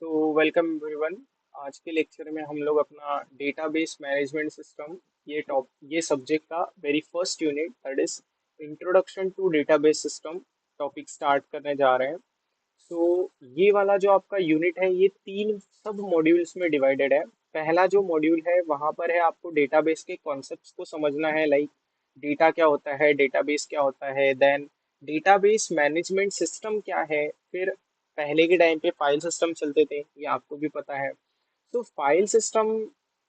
Welcome everyone. आज के lecture में हम लोग अपना डेटाबेस मैनेजमेंट सिस्टम ये सब्जेक्ट का very first unit that is introduction to database system topic start करने जा रहे हैं। ये वाला जो आपका यूनिट है ये तीन सब मॉड्यूल्स में डिवाइडेड है। पहला जो मॉड्यूल है वहाँ पर है आपको डेटाबेस के कॉन्सेप्ट्स को समझना है, लाइक डेटा क्या होता है, डेटाबेस क्या होता है, देन डेटाबेस मैनेजमेंट सिस्टम क्या है। फिर पहले के टाइम पे फाइल सिस्टम चलते थे, ये आपको भी पता है। तो फाइल सिस्टम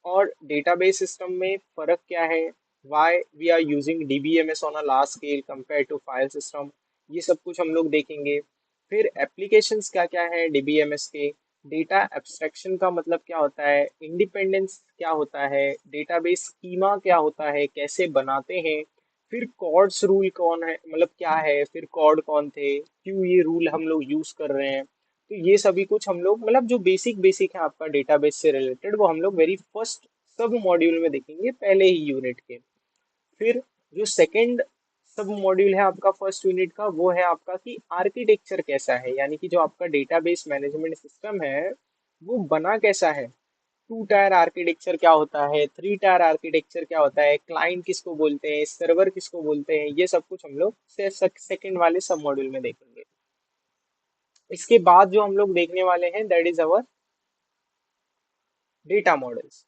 और डेटाबेस सिस्टम में फर्क क्या है, why we are using DBMS on a large scale compare to file system, ये सब कुछ हम लोग देखेंगे। फिर एप्लीकेशंस क्या क्या है डीबीएमएस के, डेटा एब्स्ट्रैक्शन का मतलब क्या होता है, इंडिपेंडेंस क्या होता है, डेटाबेस स्कीमा क्या होता है, कैसे बनाते हैं, फिर कॉर्ड्स रूल कौन है, मतलब क्या है, फिर कॉर्ड कौन थे, क्यों ये रूल हम लोग यूज कर रहे हैं। तो ये सभी कुछ हम लोग मतलब जो बेसिक बेसिक है आपका डेटाबेस से रिलेटेड वो हम लोग वेरी फर्स्ट सब मॉड्यूल में देखेंगे, पहले ही यूनिट के। फिर जो सेकंड सब मॉड्यूल है आपका फर्स्ट यूनिट का वो है आपका कि आर्किटेक्चर कैसा है, यानी कि जो आपका डेटाबेस मैनेजमेंट सिस्टम है वो बना कैसा है। टू टायर आर्किटेक्चर क्या होता है, थ्री टायर आर्किटेक्चर क्या होता है, क्लाइंट किसको बोलते हैं, सर्वर किसको बोलते हैं, ये सब कुछ हम लोग सेकंड वाले सब मॉड्यूल में देखेंगे। इसके बाद जो हम लोग देखने वाले हैं that is our data models.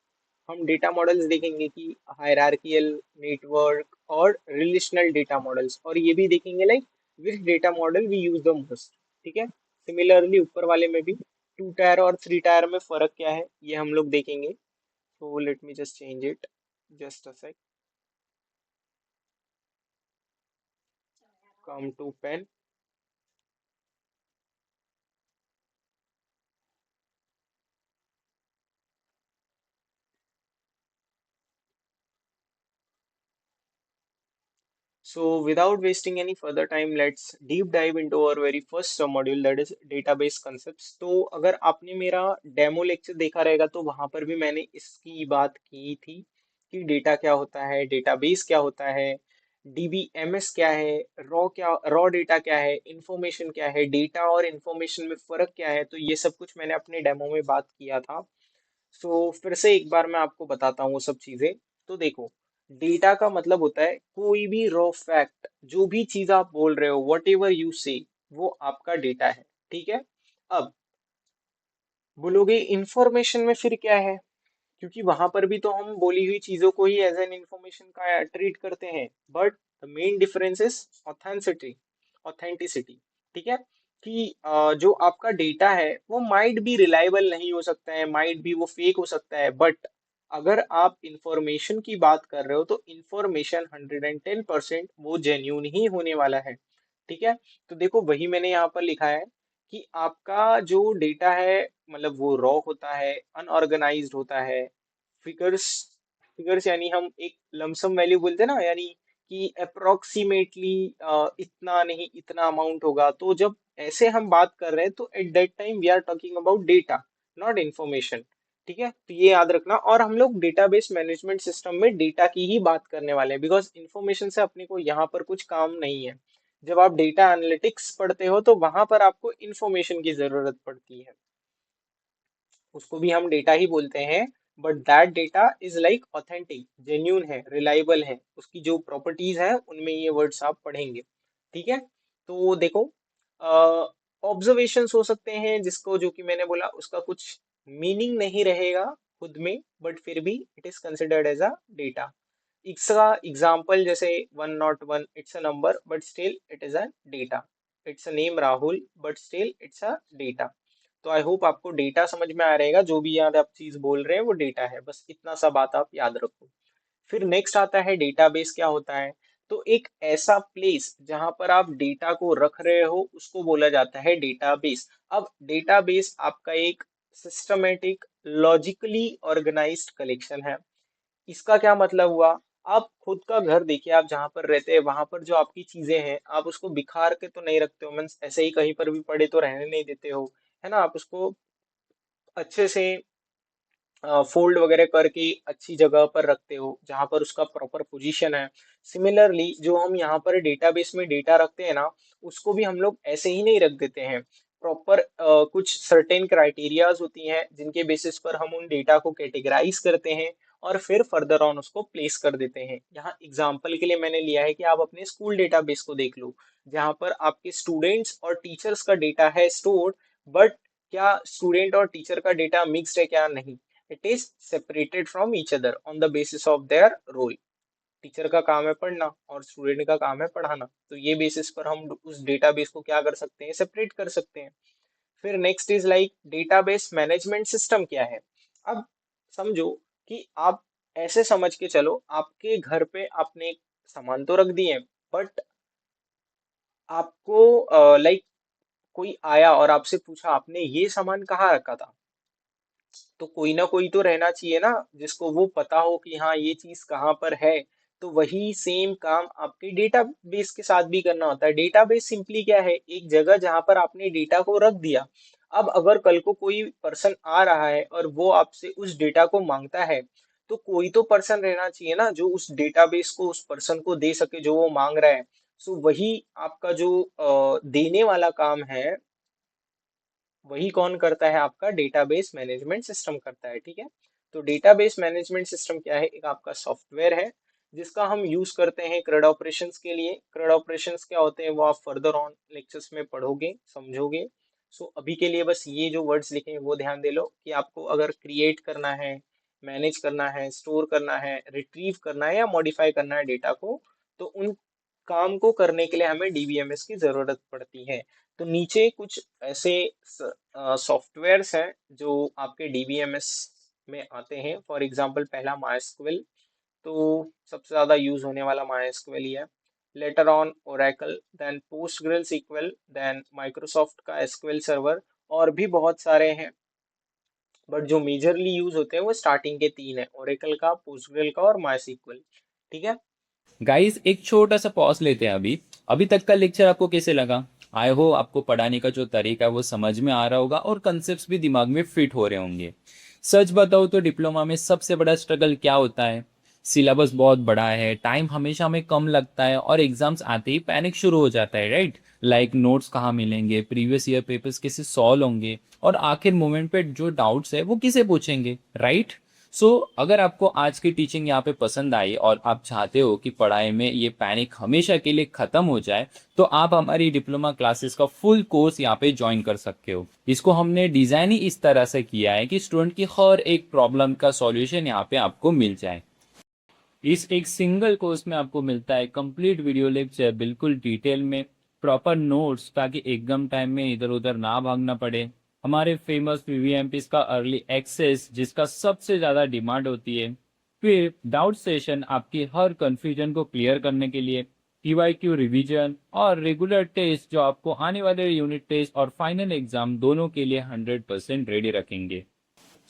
हम डेटा मॉडल्स देखेंगे कि हायरार्कियल, नेटवर्क और रिलेशनल डेटा मॉडल्स, और ये भी देखेंगे like which data model we use the most. ठीक है। सिमिलरली ऊपर वाले में भी टू टायर और थ्री टायर में फर्क क्या है ये हम लोग देखेंगे। तो let me just change it, just a sec, come to pen. So, without wasting any further time, let's deep dive into our very first module that is database concepts. तो अगर आपने मेरा डेमो लेक्चर देखा रहेगा तो वहां पर भी मैंने इसकी बात की थी कि डेटा क्या होता है, डेटाबेस क्या होता है, डीबीएमएस क्या है, रॉ डेटा क्या है, इंफॉर्मेशन क्या है, डेटा और इंफॉर्मेशन में फर्क क्या है। तो ये सब कुछ मैंने अपने डेमो में बात किया था। फिर से एक बार मैं आपको बताता हूँ वो सब चीजें। तो देखो, डेटा का मतलब होता है कोई भी रॉ फैक्ट, जो भी चीज आप बोल रहे हो, वट एवर यू से, वो आपका डेटा है। ठीक है। अब बोलोगे इंफॉर्मेशन में फिर क्या है, क्योंकि वहां पर भी तो हम बोली हुई चीजों को ही एज एन इंफॉर्मेशन का ट्रीट करते हैं, but the main difference is ऑथेंसिटी, authenticity. ठीक है। कि जो आपका डेटा है वो माइट भी रिलायबल नहीं हो सकता है, माइट भी वो फेक हो सकता है, बट अगर आप इंफॉर्मेशन की बात कर रहे हो तो इंफॉर्मेशन 110% वो जेन्यून ही होने वाला है। ठीक है। तो देखो वही मैंने यहाँ पर लिखा है कि आपका जो डेटा है मतलब वो रॉ होता है, अनऑर्गेनाइज्ड होता है, फिगर्स, फिगर्स यानी हम एक लमसम वैल्यू बोलते हैं ना, यानी कि अप्रोक्सीमेटली इतना नहीं इतना अमाउंट होगा। तो जब ऐसे हम बात कर रहे हैं तो at that time we are talking about data, not information. ठीक है। तो ये याद रखना, और हम लोग डेटाबेस मैनेजमेंट सिस्टम में डेटा की ही बात करने वाले हैं, बिकॉज इन्फॉर्मेशन से अपने को यहाँ पर कुछ काम नहीं है। जब आप डेटा एनालिटिक्स पढ़ते हो तो वहां पर आपको इंफॉर्मेशन की जरूरत पड़ती है, उसको भी हम डेटा ही बोलते हैं, but that data is like authentic, genuine है, रिलायबल है, उसकी जो प्रॉपर्टीज है उनमें ये वर्ड्स आप पढ़ेंगे। ठीक है। तो देखो, ऑब्जर्वेशंस हो सकते हैं जिसको, जो कि मैंने बोला उसका कुछ मीनिंग नहीं रहेगा खुद में, बट फिर भी it is considered as a data. इसका एग्जाम्पल जैसे 101, it's a number but still it is a data. It's a name Rahul but still it's a data. तो आई होप आपको डेटा समझ में आ रहेगा, जो भी याद आप चीज बोल रहे हैं वो डेटा है, बस इतना सा बात आप याद रखो। फिर नेक्स्ट आता है डेटाबेस क्या होता है। तो एक ऐसा प्लेस जहां पर आप डेटा को रख रहे हो उसको बोला जाता है डेटाबेस। अब डेटाबेस आपका एक सिस्टमेटिक, लॉजिकली ऑर्गेनाइज्ड कलेक्शन है। इसका क्या मतलब हुआ, आप खुद का घर देखिए, आप जहां पर रहते हैं वहां पर जो आपकी चीजें हैं आप उसको बिखार के तो नहीं रखते हो, मीन्स ऐसे ही कहीं पर भी पड़े तो रहने नहीं देते हो, है ना। आप उसको अच्छे से फोल्ड वगैरह करके अच्छी जगह पर रखते हो जहां पर उसका प्रॉपर पोजीशन है। सिमिलरली जो हम यहाँ पर डेटाबेस में डेटा रखते हैं ना, उसको भी हम लोग ऐसे ही नहीं रख देते हैं। प्रॉपर कुछ सर्टेन क्राइटेरियाज होती हैं जिनके बेसिस पर हम उन डेटा को कैटेगराइज करते हैं और फिर फर्दर ऑन उसको प्लेस कर देते हैं। यहाँ एग्जाम्पल के लिए मैंने लिया है कि आप अपने स्कूल डेटाबेस को देख लो, जहाँ पर आपके स्टूडेंट्स और टीचर्स का डेटा है स्टोर्ड, बट क्या स्टूडेंट और टीचर का डेटा मिक्स्ड है क्या? नहीं, it is separated from each other on the basis of their role. Teacher का काम है पढ़ना और स्टूडेंट का काम है पढ़ाना, तो ये बेसिस पर हम उस डेटाबेस को क्या कर सकते हैं? सेपरेट कर सकते हैं। फिर next is like database management system क्या है? अब समझो कि आप ऐसे समझ के चलो, आपके घर पे आपने सामान तो रख दिए, बट आपको लाइक कोई आया और आपसे पूछा आपने ये सामान कहाँ रखा था, तो कोई ना कोई तो रहना चाहिए ना जिसको वो पता हो कि हाँ ये चीज कहाँ पर है। तो वही सेम काम आपके डेटाबेस के साथ भी करना होता है। डेटाबेस सिंपली क्या है? एक जगह जहाँ पर आपने डेटा को रख दिया। अब अगर कल को कोई पर्सन आ रहा है और वो आपसे उस डेटा को मांगता है, तो कोई तो पर्सन रहना चाहिए ना जो उस डेटाबेस को उस पर्सन को दे सके जो वो मांग रहा है। सो वही आपका जो देने वाला काम है, वही कौन करता है? आपका डेटाबेस मैनेजमेंट सिस्टम करता है। ठीक है, तो डेटाबेस मैनेजमेंट सिस्टम क्या है? एक आपका सॉफ्टवेयर है जिसका हम यूज करते हैं CRUD ऑपरेशंस के लिए। CRUD ऑपरेशंस क्या होते हैं वो आप फर्दर ऑन लेक्चर्स में पढ़ोगे, समझोगे। सो अभी के लिए बस ये जो वर्ड्स लिखे हैं वो ध्यान दे लो कि आपको अगर क्रिएट करना है, मैनेज करना है, स्टोर करना है, रिट्रीव करना है या मॉडिफाई करना है डेटा को, तो उन काम को करने के लिए हमें डीबीएमएस की जरूरत पड़ती है। तो नीचे कुछ ऐसे सॉफ्टवेयर्स हैं जो आपके डीबीएमएस में आते हैं। फॉर एग्जांपल पहला माइस्क्विल, तो सबसे ज़्यादा यूज होने वाला माइस्क्विल ही है। Later on Oracle, then PostgreSQL, then Microsoft का एसक्यूएल सर्वर, और भी बहुत सारे हैं। बट जो मेजरली यूज होते हैं वो स्टार्टिंग के तीन है, ओरेकल का, पोस्टग्रेल का और माइस्क्विल। ठीक है। गाइस एक छोटा सा पॉज लेते हैं अभी। अभी तक का लेक्चर आपको कैसे लगा? आई हो आपको पढ़ाने का जो तरीका है वो समझ में आ रहा होगा और कंसेप्ट्स भी दिमाग में फिट हो रहे होंगे। सच बताओ तो डिप्लोमा में सबसे बड़ा स्ट्रगल क्या होता है? सिलेबस बहुत बड़ा है, टाइम हमेशा हमें कम लगता है और एग्जाम्स आते ही पैनिक शुरू हो जाता है, राइट? लाइक नोट्स कहाँ मिलेंगे, प्रीवियस ईयर पेपर्स कैसे सॉल्व होंगे और आखिर मोमेंट पे जो डाउट्स है वो किसे पूछेंगे, राइट? सो अगर आपको आज की टीचिंग यहाँ पे पसंद आई और आप चाहते हो कि पढ़ाई में ये पैनिक हमेशा के लिए खत्म हो जाए, तो आप हमारी डिप्लोमा क्लासेस का फुल कोर्स यहाँ पे ज्वाइन कर सकते हो। इसको हमने डिजाइन ही इस तरह से किया है कि स्टूडेंट की हर एक प्रॉब्लम का सॉल्यूशन यहाँ पे आपको मिल जाए। इस एक सिंगल कोर्स में आपको मिलता है कंप्लीट वीडियो लेक्चर बिल्कुल डिटेल में, प्रॉपर नोट्स ताकि एग्जाम टाइम में इधर उधर ना भागना पड़े, हमारे फेमस पीवीएमपीस का अर्ली एक्सेस जिसका सबसे ज़्यादा डिमांड होती है, फिर डाउट सेशन आपकी हर कंफ्यूजन को क्लियर करने के लिए, पीवाईक्यू रिवीजन और रेगुलर टेस्ट जो आपको आने वाले यूनिट टेस्ट और फाइनल एग्जाम दोनों के लिए 100% रेडी रखेंगे।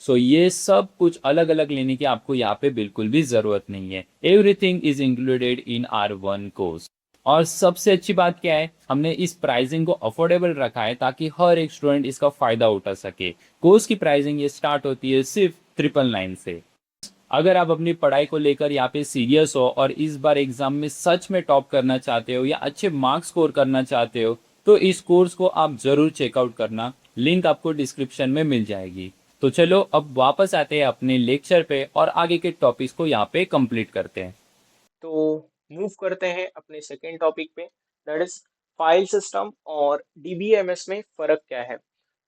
सो ये सब कुछ अलग अलग लेने की आपको यहाँ पे बिल्कुल भी जरूरत नहीं है। Everything is included in are one course. और सबसे अच्छी बात क्या है, हमने इस प्राइसिंग को अफोर्डेबल रखा है ताकि हर एक स्टूडेंट इसका फायदा उठा सके। कोर्स की प्राइसिंग ये स्टार्ट होती है सिर्फ 999 से। अगर आप अपनी पढ़ाई को लेकर यहाँ पे सीरियस हो और इस बार एग्जाम में सच में टॉप करना चाहते हो या अच्छे मार्क्स स्कोर करना चाहते हो, तो इस कोर्स को आप जरूर चेकआउट करना। लिंक आपको डिस्क्रिप्शन में मिल जाएगी। तो चलो अब वापस आते हैं अपने लेक्चर पे और आगे के टॉपिक्स को यहाँ पे कंप्लीट करते हैं। तो मूव करते हैं अपने सेकेंड टॉपिक पे, दैट इज फाइल सिस्टम और डीबीएमएस में फर्क क्या है।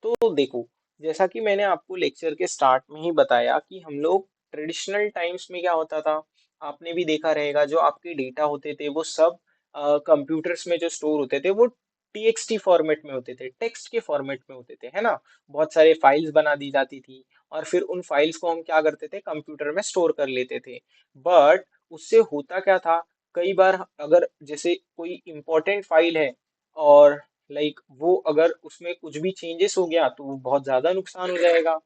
तो देखो, जैसा कि मैंने आपको लेक्चर के स्टार्ट में ही बताया कि हम लोग ट्रेडिशनल टाइम्स में क्या होता था, आपने भी देखा रहेगा, जो आपके डेटा होते थे वो सब कंप्यूटर्स में जो स्टोर होते थे वो टीएक्सटी फॉर्मेट में होते थे, टेक्स्ट के फॉर्मेट में होते थे, है ना। बहुत सारे फाइल्स बना दी जाती थी और फिर उन फाइल्स को हम क्या करते थे? कंप्यूटर में स्टोर कर लेते थे। बट उससे होता क्या था, कई बार अगर जैसे कोई इंपॉर्टेंट फाइल है और लाइक वो अगर उसमें कुछ भी चेंजेस हो गया तो वो बहुत ज्यादा नुकसान हो जाएगा,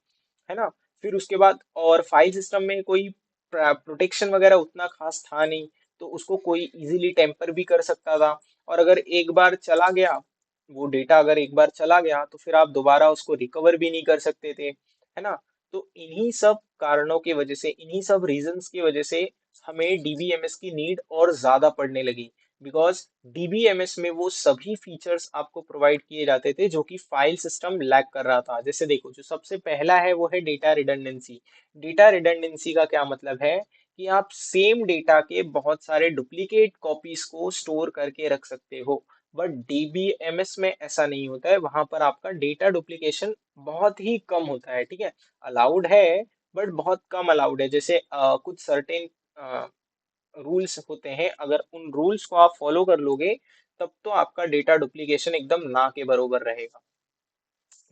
है ना। फिर उसके बाद और फाइल सिस्टम में कोई प्रोटेक्शन वगैरह उतना खास था नहीं, तो उसको कोई इजीली टेम्पर भी कर सकता था। और अगर एक बार चला गया वो डेटा, अगर एक बार चला गया तो फिर आप दोबारा उसको रिकवर भी नहीं कर सकते थे, है ना। तो इन्हीं सब कारणों की वजह से, इन्हीं सब रीजंस की वजह से हमें डीबीएमएस की नीड और ज्यादा पड़ने लगी। बिकॉज डीबीएमएस में वो सभी फीचर्स आपको प्रोवाइड किए जाते थे जो कि फाइल सिस्टम लैक कर रहा था। जैसे देखो, जो सबसे पहला है वो है डेटा रिडंडेंसी। डेटा रिडंडेंसी का क्या मतलब है कि आप सेम डेटा के बहुत सारे डुप्लीकेट कॉपीज को स्टोर करके रख सकते हो, बट डीबीएमएस में ऐसा नहीं होता है। वहां पर आपका डेटा डुप्लीकेशन बहुत ही कम होता है, ठीक है। अलाउड है, बट बहुत कम अलाउड है। जैसे कुछ सर्टेन रूल्स होते हैं, अगर उन रूल्स को आप फॉलो कर लोगे तब तो आपका डेटा डुप्लीकेशन एकदम ना के बरोबर रहेगा।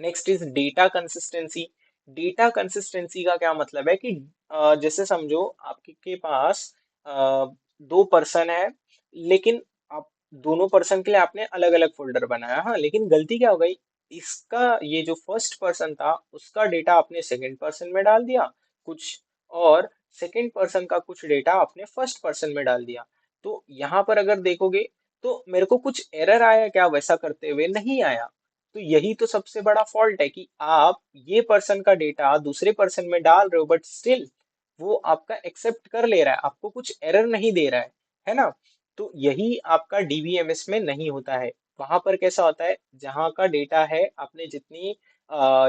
Next is data consistency. Data consistency का क्या मतलब है कि जैसे समझो आपके के पास दो पर्सन है, लेकिन आप दोनों पर्सन के लिए आपने अलग अलग फोल्डर बनाया, हाँ, लेकिन गलती क्या हो गई, इसका ये जो फर्स्ट पर्सन था उसका डेटा आपने सेकंड पर्सन में डाल दिया कुछ, और सेकंड पर्सन का कुछ डेटा आपने फर्स्ट पर्सन में डाल दिया। तो यहाँ पर अगर देखोगे तो मेरे को कुछ एरर आया क्या वैसा करते हुए? नहीं आया। तो यही तो सबसे बड़ा फॉल्ट है कि आप ये पर्सन का डेटा दूसरे पर्सन में डाल रहे हो, बट स्टिल वो आपका एक्सेप्ट कर ले रहा है, आपको कुछ एरर नहीं दे रहा है ना। तो यही आपका डीबीएमएस में नहीं होता है। वहां पर कैसा होता है, जहां का डेटा है, आपने जितनी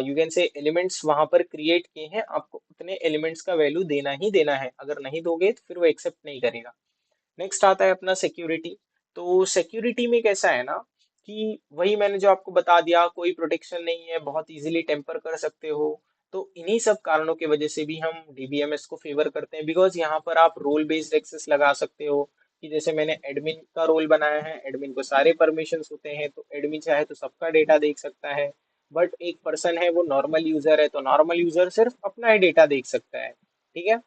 यू कैन से एलिमेंट्स वहां पर क्रिएट किए हैं, आपको उतने एलिमेंट्स का वैल्यू देना ही देना है। अगर नहीं दोगे तो फिर वो एक्सेप्ट नहीं करेगा। नेक्स्ट आता है अपना सिक्योरिटी। तो सिक्योरिटी में कैसा है ना कि वही मैंने जो आपको बता दिया, कोई प्रोटेक्शन नहीं है, बहुत इजीली टेम्पर कर सकते हो। तो इन्हीं सब कारणों की वजह से भी हम डीबीएमएस को फेवर करते हैं, बिकॉज यहाँ पर आप रोल बेस्ड एक्सेस लगा सकते हो कि जैसे मैंने एडमिन का रोल बनाया है, एडमिन को सारे परमिशंस होते हैं, तो एडमिन चाहे तो सबका डेटा देख सकता है। बट एक पर्सन है वो नॉर्मल यूजर है, तो नॉर्मल यूजर सिर्फ अपना ही डेटा देख सकता है, ठीक है।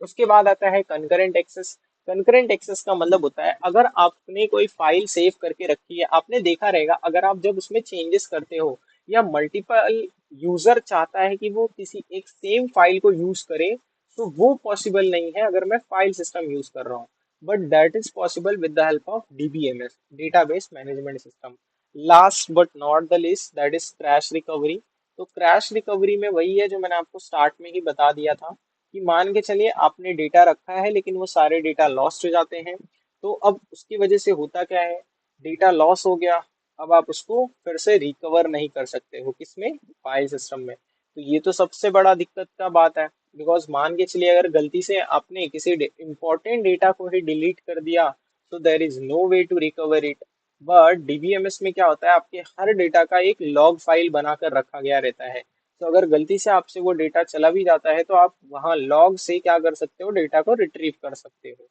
उसके बाद आता है कंकरेंट एक्सेस। कंकरेंट एक्सेस का मतलब होता है, अगर आपने कोई फाइल सेव करके रखी है, आपने देखा रहेगा अगर आप जब उसमें चेंजेस करते हो या मल्टीपल यूजर चाहता है कि वो किसी एक सेम फाइल को यूज करे, तो वो पॉसिबल नहीं है अगर मैं फाइल सिस्टम यूज कर रहा हूँ। But that is possible with the help of DBMS, database management system. Last but not the list, that is crash recovery. तो क्रैश रिकवरी में वही है जो मैंने आपको स्टार्ट में ही बता दिया था कि मान के चलिए आपने डेटा रखा है लेकिन वो सारे डेटा लॉस्ट हो जाते हैं। तो अब उसकी वजह से होता क्या है, डेटा लॉस हो गया, अब आप उसको फिर से रिकवर नहीं कर सकते हो, किसमें? फाइल सिस्टम में। तो ये तो सबसे बड़ा दिक्कत का बात है, बिकॉज मान के चलिए अगर गलती से आपने किसी इंपॉर्टेंट डेटा को ही डिलीट कर दिया, तो there is no way to recover it. But DBMS में क्या होता है, आपके हर डेटा का एक लॉग फाइल बनाकर रखा गया रहता है। तो अगर गलती से आपसे वो डेटा चला भी जाता है तो आप वहां लॉग से क्या कर सकते हो, डेटा को रिट्रीव कर सकते हो।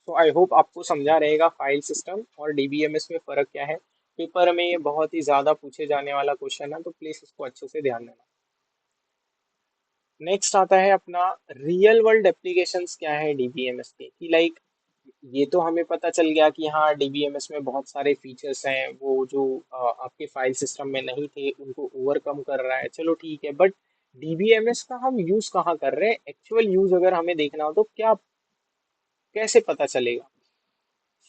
तो आई होप आपको समझा रहेगा फाइल सिस्टम और डीबीएमएस में फर्क क्या है। पेपर में ये बहुत ही ज्यादा पूछे जाने वाला क्वेश्चन है, तो प्लीज इसको अच्छे से ध्यान देना। नेक्स्ट आता है अपना रियल वर्ल्ड एप्लीकेशंस क्या है डीबीएमएस के, कि लाइक ये तो हमें पता चल गया कि हाँ डीबीएमएस में बहुत सारे फीचर्स हैं वो जो आपके फाइल सिस्टम में नहीं थे उनको ओवरकम कर रहा है, चलो ठीक है। बट डीबीएमएस का हम यूज कहाँ कर रहे हैं, एक्चुअल यूज अगर हमें देखना हो तो क्या, कैसे पता चलेगा?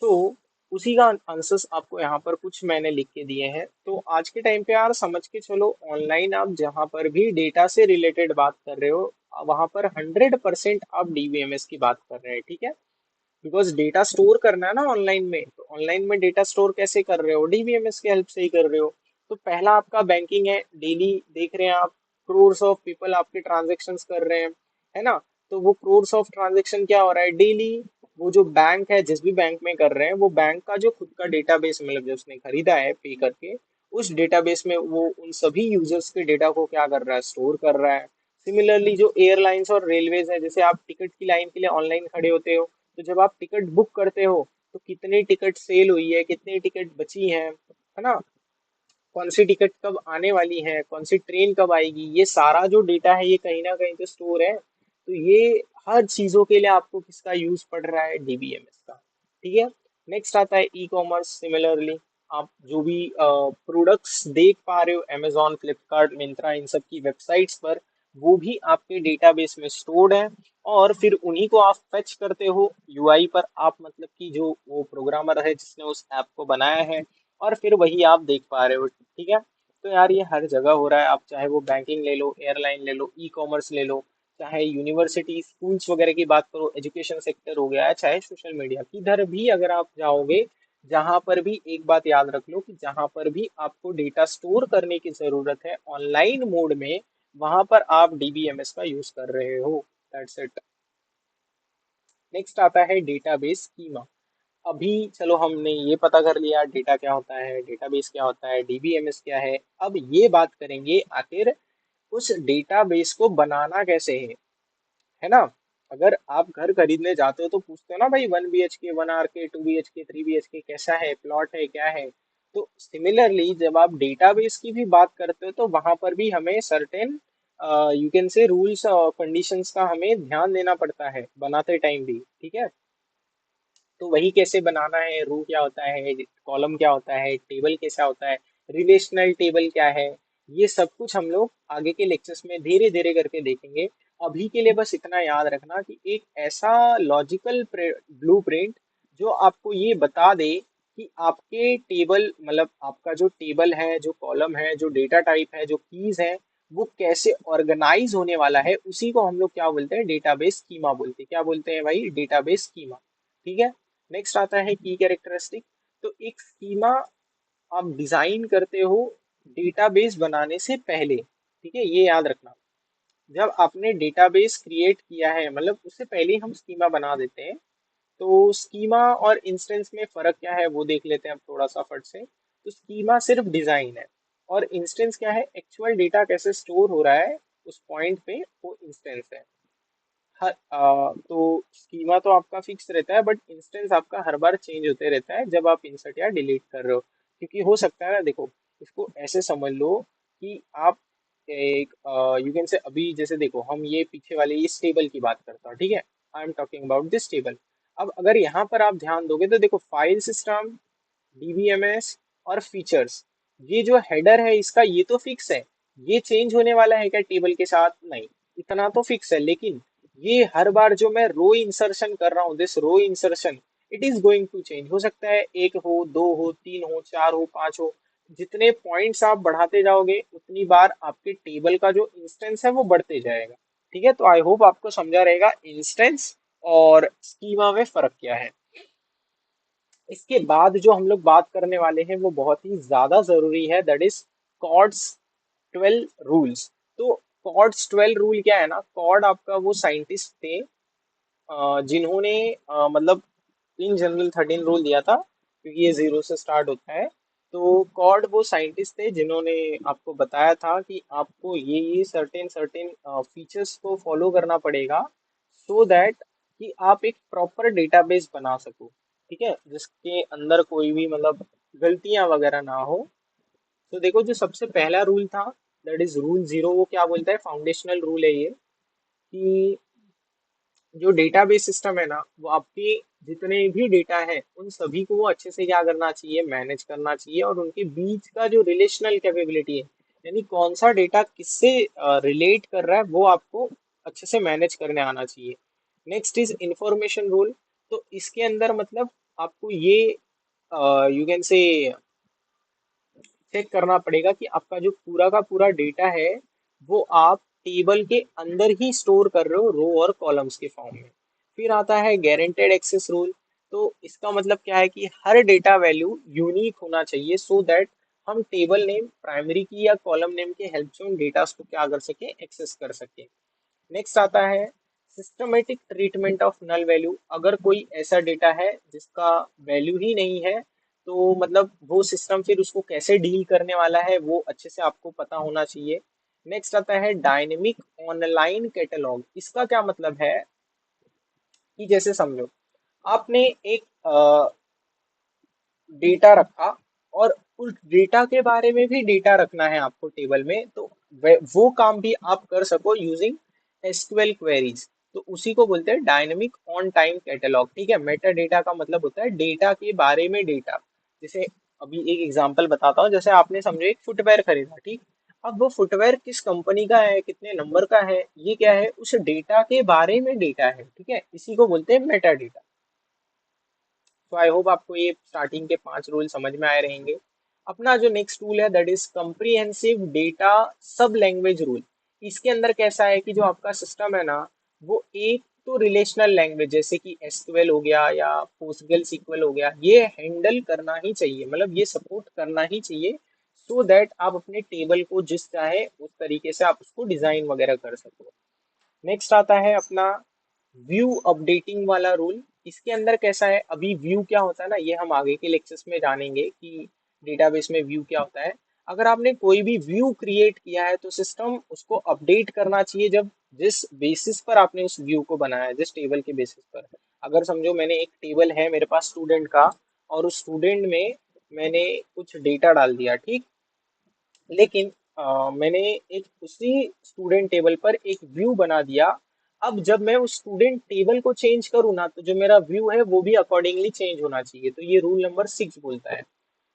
तो उसी का आंसर्स आपको यहाँ पर कुछ मैंने लिख के दिए हैं। तो आज के टाइम पे यार समझ के चलो, ऑनलाइन आप जहाँ पर भी डेटा से रिलेटेड बात कर रहे हो, वहां पर 100% आप डीबीएमएस की बात कर रहे हैं, ठीक है। बिकॉज डेटा स्टोर करना है ना ऑनलाइन में, तो ऑनलाइन में डेटा स्टोर कैसे कर रहे हो, डीबीएमएस की हेल्प से ही कर रहे हो। तो पहला आपका बैंकिंग है, डेली देख रहे हैं आप, क्रोर्स ऑफ पीपल आपके ट्रांजेक्शन्स कर रहे हैं, है ना। तो वो क्रोर्स ऑफ ट्रांजेक्शन क्या हो रहा है डेली, वो जो बैंक है जिस भी बैंक में कर रहे हैं, वो बैंक का जो खुद का डेटाबेस, मतलब जो उसने खरीदा है पे करके, उस डेटाबेस में वो उन सभी यूजर्स के डेटा को क्या कर रहा है, स्टोर कर रहा है। सिमिलरली जो एयरलाइंस और रेलवेज है, जैसे आप टिकट की लाइन के लिए ऑनलाइन खड़े होते हो, तो जब आप टिकट बुक करते हो तो कितनी टिकट सेल हुई है, कितनी टिकट बची है ना, कौन सी टिकट कब आने वाली है, कौन सी ट्रेन कब आएगी, ये सारा जो डेटा है ये कहीं ना कहीं तो स्टोर है। तो ये हर चीजों के लिए आपको किसका यूज पड़ रहा है, डीबीएमएस का, ठीक है। नेक्स्ट आता है ई कॉमर्स। सिमिलरली आप जो भी प्रोडक्ट्स देख पा रहे हो अमेजोन, फ्लिपकार्ट, मिंत्रा, इन सब की वेबसाइट्स पर, वो भी आपके डेटाबेस में स्टोर्ड है। और फिर उन्हीं को आप फेच करते हो यूआई पर, आप मतलब कि जो वो प्रोग्रामर है जिसने उस ऐप को बनाया है, और फिर वही आप देख पा रहे हो, ठीक है। तो यार ये हर जगह हो रहा है, आप चाहे वो बैंकिंग ले लो, एयरलाइन ले लो, ई कॉमर्स ले लो, चाहे यूनिवर्सिटी स्कूल्स वगैरह की बात करो, एजुकेशन सेक्टर हो गया, चाहे सोशल मीडिया, किधर भी अगर आप जाओगे, जहां पर भी एक बात याद रख लो कि जहां पर भी आपको डेटा स्टोर करने की जरूरत है ऑनलाइन मोड में, वहां पर आप डीबीएमएस का यूज कर रहे हो। That's it. नेक्स्ट आता है डेटाबेस स्कीमा। अभी चलो हमने ये पता कर लिया डेटा क्या होता है, डेटाबेस क्या होता है, डीबीएमएस क्या है। अब ये बात करेंगे आखिर उस डेटाबेस को बनाना कैसे है ना। अगर आप घर खरीदने जाते हो तो पूछते हो ना भाई, 1 BHK, 1 RK, 2 BHK, 3 BHK कैसा है, प्लॉट है, क्या है। तो सिमिलरली जब आप डेटाबेस की भी बात करते हो तो वहां पर भी हमें certain you can say rules और कंडीशंस का हमें ध्यान देना पड़ता है बनाते टाइम भी, ठीक है। तो वही कैसे बनाना है, रो क्या होता है, कॉलम क्या होता है, टेबल कैसा होता है, रिलेशनल टेबल क्या है, ये सब कुछ हम लोग आगे के लेक्चर्स में धीरे धीरे करके देखेंगे। अभी के लिए बस इतना याद रखना कि एक ऐसा लॉजिकल ब्लूप्रिंट जो आपको ये बता दे कि आपके टेबल, मतलब आपका जो टेबल है, जो कॉलम है, जो डेटा टाइप है, जो कीज है, वो कैसे ऑर्गेनाइज होने वाला है, उसी को हम लोग क्या बोलते हैं, डेटाबेस स्कीमा बोलते हैं। क्या बोलते हैं भाई, डेटाबेस स्कीमा। ठीक है। नेक्स्ट आता है की कैरेक्टरिस्टिक। तो एक स्कीमा आप डिजाइन करते हो डेटाबेस बनाने से पहले, ठीक है, ये याद रखना। जब आपने डेटाबेस क्रिएट किया है, मतलब उससे पहले ही हम स्कीमा बना देते हैं। तो स्कीमा और इंस्टेंस में फर्क क्या है वो देख लेते हैं अब थोड़ा सा फट से। तो स्कीमा सिर्फ डिजाइन है, और इंस्टेंस क्या है, एक्चुअल डेटा कैसे स्टोर हो रहा है उस पॉइंट पे, वो इंस्टेंस है। हर तो स्कीमा तो आपका फिक्स रहता है, बट इंस्टेंस आपका हर बार चेंज होते रहता है जब आप इंसर्ट या डिलीट कर रहे हो। क्योंकि हो सकता है ना, देखो, इसको ऐसे समझ लो कि आप एक यू कैन से, अभी जैसे देखो हम ये पीछे वाले इस टेबल की बात करता हूँ, ठीक है। I am talking about this table. अब अगर यहाँ पर आप ध्यान दोगे तो देखो, फाइल सिस्टम, डीबीएमएस और फीचर्स, ये जो हेडर है इसका, ये तो फिक्स है। ये चेंज होने वाला है क्या टेबल के साथ? नहीं, इतना तो फिक्स है। लेकिन ये हर बार जो मैं रो इंसर्शन कर रहा हूँ, this row insertion, it is going to change. हो सकता है एक हो, दो हो, तीन हो, चार हो, पांच हो। जितने पॉइंट्स आप बढ़ाते जाओगे उतनी बार आपके टेबल का जो इंस्टेंस है वो बढ़ते जाएगा। ठीक है। तो आई होप आपको समझा रहेगा इंस्टेंस और स्कीमा में फर्क क्या है। इसके बाद जो हम लोग बात करने वाले हैं वो बहुत ही ज्यादा जरूरी है, दैट इज कॉर्ड्स 12 रूल्स। तो कॉर्ड्स 12 रूल क्या है ना, कॉर्ड आपका वो साइंटिस्ट थे जिन्होंने मतलब इन जनरल 13 रूल दिया था, क्योंकि ये जीरो से स्टार्ट होता है। तो कॉर्ड वो साइंटिस्ट थे जिन्होंने आपको बताया था कि आपको ये सर्टेन सर्टेन फीचर्स को फॉलो करना पड़ेगा, सो दैट कि आप एक प्रॉपर डेटाबेस बना सको, ठीक है, जिसके अंदर कोई भी मतलब गलतियां वगैरह ना हो। तो देखो, जो सबसे पहला रूल था, दैट इज रूल 0, वो क्या बोलता है, फाउंडेशनल रूल है ये, कि जो डेटाबेस सिस्टम है ना, वो आपके जितने भी डेटा है उन सभी को वो अच्छे से क्या करना चाहिए, मैनेज करना चाहिए। और उनके बीच का जो रिलेशनल कैपेबिलिटी है, यानी कौन सा डेटा किससे रिलेट कर रहा है, वो आपको अच्छे से मैनेज करने आना चाहिए। Next is information rule. तो इसके अंदर मतलब आपको ये यू कैन से चेक करना पड़ेगा कि आपका जो पूरा का पूरा डेटा है वो आप टेबल के अंदर ही स्टोर कर रहे हो, रो और कॉलम्स के फॉर्म में। फिर आता है गारंटेड एक्सेस रूल। तो इसका मतलब क्या है कि हर डेटा वैल्यू यूनिक होना चाहिए, सो दैट हम टेबल नेम, प्राइमरी की या कॉलम नेम के हेल्प से उन डेटा को क्या कर सके, एक्सेस कर सके। नेक्स्ट आता है systematic treatment of null value. अगर कोई ऐसा डेटा है जिसका वैल्यू ही नहीं है, तो मतलब वो सिस्टम फिर उसको कैसे डील करने वाला है वो अच्छे से आपको पता होना चाहिए। नेक्स्ट आता है डायनेमिक ऑनलाइन कैटलॉग। इसका क्या मतलब है कि जैसे समझो, आपने एक डेटा रखा, और उस डेटा के बारे में भी डेटा रखना है आपको टेबल में, तो वो काम भी आप कर सको यूजिंग एसक्यूएल क्वेरीज। तो उसी को बोलते हैं डायनेमिक ऑन टाइम कैटलॉग। ठीक है। मेटा डेटा का मतलब होता है डेटा के बारे में डेटा। जैसे अभी एक एग्जांपल बताता हूँ, जैसे आपने समझो एक फुटवेयर खरीदा, ठीक। अब वो फुटवेयर किस कंपनी का है, कितने नंबर का है, ये क्या है, उस डेटा के बारे में डेटा है, ठीक है, इसी को बोलते हैं मेटा डेटा। तो आई होप आपको ये स्टार्टिंग के 5 रूल समझ में आए रहेंगे। अपना जो नेक्स्ट रूल है दैट इज कंप्रीहेंसिव डेटा सब लैंग्वेज रूल। इसके अंदर कैसा है कि जो आपका सिस्टम है ना, वो एक तो रिलेशनल लैंग्वेज जैसे कि एसक्यूएल हो गया या पोस्टग्रेल सीक्वल हो गया, ये हैंडल करना ही चाहिए, मतलब ये सपोर्ट करना ही चाहिए, सो दैट आप अपने टेबल को जिस चाहे उस तरीके से आप उसको डिजाइन वगैरह कर सको। नेक्स्ट आता है अपना व्यू अपडेटिंग वाला रूल। इसके अंदर कैसा है, अभी व्यू क्या होता है ना, ये हम आगे के लेक्चर्स में जानेंगे कि डेटाबेस में व्यू क्या होता है। अगर आपने कोई भी व्यू क्रिएट किया है तो सिस्टम उसको अपडेट करना चाहिए, जब जिस बेसिस पर आपने उस व्यू को बनाया है, जिस टेबल के बेसिस पर। अगर समझो मैंने एक टेबल है मेरे पास स्टूडेंट का, और उस स्टूडेंट में मैंने कुछ डेटा डाल दिया, ठीक, लेकिन मैंने एक उसी स्टूडेंट टेबल पर एक व्यू बना दिया। अब जब मैं उस स्टूडेंट टेबल को चेंज करूँ ना, तो जो मेरा व्यू है वो भी अकॉर्डिंगली चेंज होना चाहिए। तो ये रूल नंबर 6 बोलता है।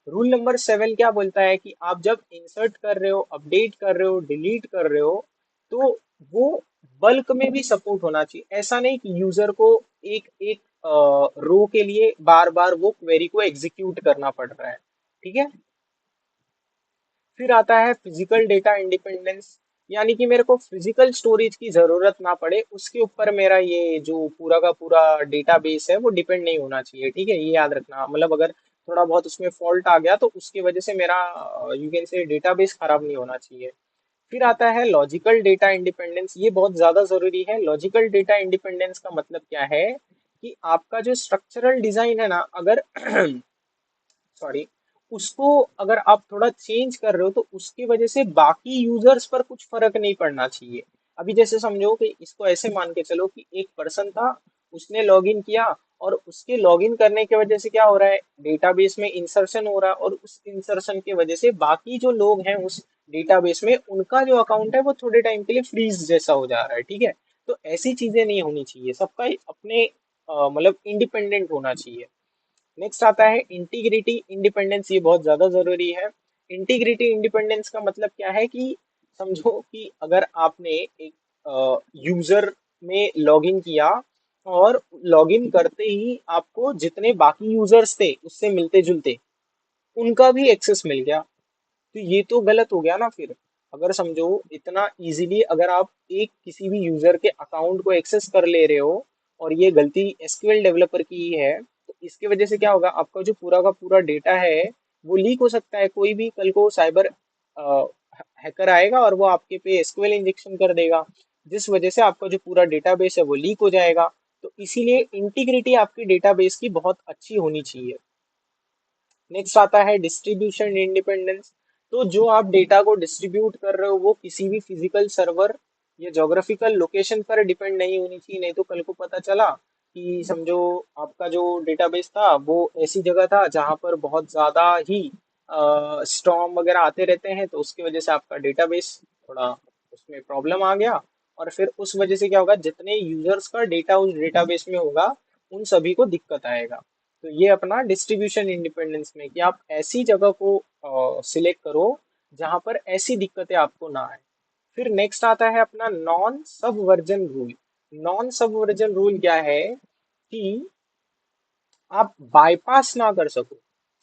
रूल नंबर 7 क्या बोलता है कि आप जब इंसर्ट कर रहे हो, अपडेट कर रहे हो, डिलीट कर रहे हो, तो वो बल्क में भी सपोर्ट होना चाहिए। ऐसा नहीं कि यूजर को एक एक रो के लिए बार बार वो क्वेरी को एग्जीक्यूट करना पड़ रहा है, ठीक है। फिर आता है फिजिकल डेटा इंडिपेंडेंस, यानी कि मेरे को फिजिकल स्टोरेज की जरूरत ना पड़े, उसके ऊपर मेरा ये जो पूरा का पूरा डेटाबेस है वो डिपेंड नहीं होना चाहिए, ठीक है, ये याद रखना। मतलब अगर थोड़ा बहुत उसमें फॉल्ट आ गया तो उसकी वजह से मेरा यू कैन से डेटाबेस खराब नहीं होना चाहिए। फिर आता है लॉजिकल डेटा इंडिपेंडेंस, ये बहुत ज्यादा जरूरी है। लॉजिकल डेटा इंडिपेंडेंस का मतलब क्या है कि आपका जो स्ट्रक्चरल डिजाइन है ना, अगर सॉरी, उसको अगर आप थोड़ा चेंज कर रहे हो तो उसकी वजह से बाकी यूजर्स पर कुछ फर्क नहीं पड़ना चाहिए। अभी जैसे समझो कि इसको ऐसे मान के चलो कि एक पर्सन था, उसने लॉगिन किया, और उसके लॉगिन करने की वजह से क्या हो रहा है, डेटाबेस में इंसर्शन हो रहा है, और उस इंसर्शन की वजह से बाकी जो लोग हैं उस डेटाबेस में, उनका जो अकाउंट है वो थोड़े टाइम के लिए फ्रीज जैसा हो जा रहा है, ठीक है। तो ऐसी चीजें नहीं होनी चाहिए, सबका अपने मतलब इंडिपेंडेंट होना चाहिए। नेक्स्ट आता है इंटीग्रिटी इंडिपेंडेंस, ये बहुत ज्यादा जरूरी है। इंटीग्रिटी इंडिपेंडेंस का मतलब क्या है कि समझो कि अगर आपने एक यूजर में लॉगिन किया, और लॉगिन करते ही आपको जितने बाकी यूजर्स थे उससे मिलते जुलते, उनका भी एक्सेस मिल गया, तो ये तो गलत हो गया ना फिर। अगर समझो इतना इजीली अगर आप एक किसी भी यूजर के अकाउंट को एक्सेस कर ले रहे हो, और ये गलती एसक्यूएल डेवलपर की ही है, तो इसके वजह से क्या होगा, आपका जो पूरा का पूरा डेटा है वो लीक हो सकता है। कोई भी कल को साइबर हैकर आएगा और वो आपके पे एसक्यूएल इंजेक्शन कर देगा, जिस वजह से आपका जो पूरा डेटाबेस है वो लीक हो जाएगा। तो इसीलिए इंटीग्रिटी आपकी डेटाबेस की बहुत अच्छी होनी चाहिए। नेक्स्ट आता है डिस्ट्रीब्यूशन इंडिपेंडेंस। तो जो आप डेटा को डिस्ट्रीब्यूट कर रहे हो वो किसी भी फिजिकल सर्वर या जोग्राफिकल लोकेशन पर डिपेंड नहीं होनी चाहिए। नहीं तो कल को पता चला कि समझो आपका जो डेटाबेस था वो ऐसी जगह था जहां पर बहुत ज्यादा ही स्टॉर्म वगैरह आते रहते हैं, तो उसकी वजह से आपका डेटाबेस थोड़ा उसमें प्रॉब्लम आ गया, और फिर उस वजह से क्या होगा, जितने यूजर्स का डेटा उस डेटाबेस में होगा उन सभी को दिक्कत आएगा। तो ये अपना डिस्ट्रीब्यूशन इंडिपेंडेंस में कि आप ऐसी जगह को सिलेक्ट करो जहां पर ऐसी दिक्कतें आपको ना आए। फिर नेक्स्ट आता है अपना non subversion rule. Non subversion rule क्या है कि आप बाईपास ना कर सको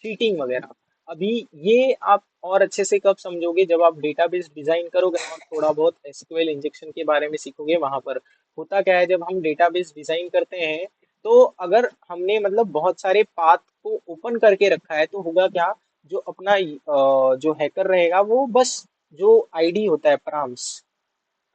चीटिंग वगैरह। अभी ये आप और अच्छे से कब समझोगे, जब आप डेटाबेस डिजाइन करोगे और थोड़ा बहुत एसक्यूएल इंजेक्शन के बारे में सीखोगे। वहां पर होता क्या है, जब हम डेटाबेस डिजाइन करते हैं तो अगर हमने मतलब बहुत सारे पाथ को ओपन करके रखा है तो होगा क्या, जो अपना जो हैकर रहेगा वो बस जो आईडी होता है, प्राम्स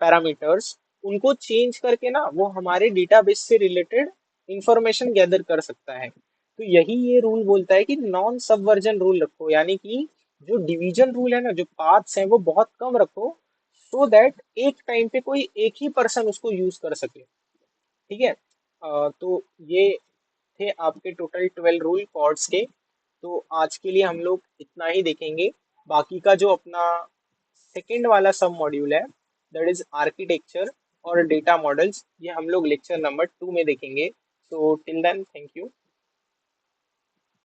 पैरामीटर्स, उनको चेंज करके ना वो हमारे डेटाबेस से रिलेटेड इंफॉर्मेशन गैदर कर सकता है। तो यही ये रूल बोलता है कि नॉन सबवर्जन रूल रखो, यानी कि जो डिवीजन रूल है ना, जो पाथ्स हैं वो बहुत कम रखो, सो दैट एक टाइम पे कोई एक ही पर्सन उसको यूज कर सके, ठीक है। तो ये थे आपके टोटल 12 रूल कॉर्ड्स के। तो आज के लिए हम लोग इतना ही देखेंगे। बाकी का जो अपना सेकेंड वाला सब मॉड्यूल है, दैट इज आर्किटेक्चर और डेटा मॉडल्स, ये हम लोग लेक्चर नंबर 2 में देखेंगे। So till then, thank you.